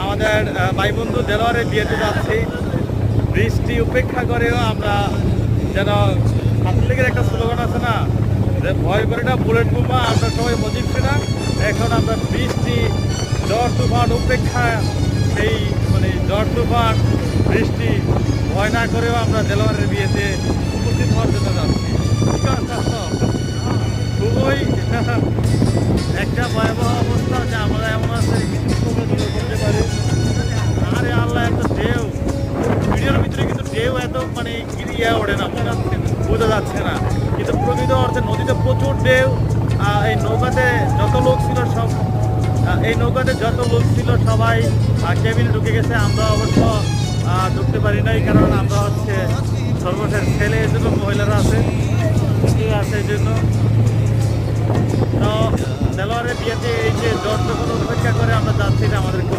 আমাদের ভাই বন্ধু দেলোয়ারের বিয়েতে যাচ্ছি। বৃষ্টি উপেক্ষা করেও আমরা যেন ছাত্রলীগের একটা স্লোগান আছে না, যে ভয় করে না বুলেট বোমা, আমরা সবাই মজিবছি না। এখন আমরা বৃষ্টি ঝড় তুফান উপেক্ষা, সেই মানে ঝড় তুফান বৃষ্টি ভয় না করেও আমরা দেলোয়ারের বিয়েতে উপস্থিত হওয়ার জন্য যাচ্ছি। খুবই একটা ভয়াবহ অবস্থা, যে আমরা এমন আছে করতে পারি। আরে আল্লাহ, এত ঢেউ ভিডিওর ভিতরে, কিন্তু ঢেউ এত মানে গিরিয়া ওঠে না, বোঝা যাচ্ছে না, কিন্তু প্রকৃত অর্থে নদীতে প্রচুর ঢেউ। এই নৌকাতে যত লোক ছিল সব, এই নৌকাতে যত লোক ছিল সবাই কেবিনে ঢুকে গেছে। আমরা অবশ্য ঢুকতে পারি নাই, কারণ আমরা হচ্ছে সর্বশেষ ছেলে, এই জন্য মহিলারা আছে এই জন্য। তো দেলোয়ারের বিয়েতে এই যে জ্বর যখন উপেক্ষা করে আমরা যাচ্ছি, আমাদের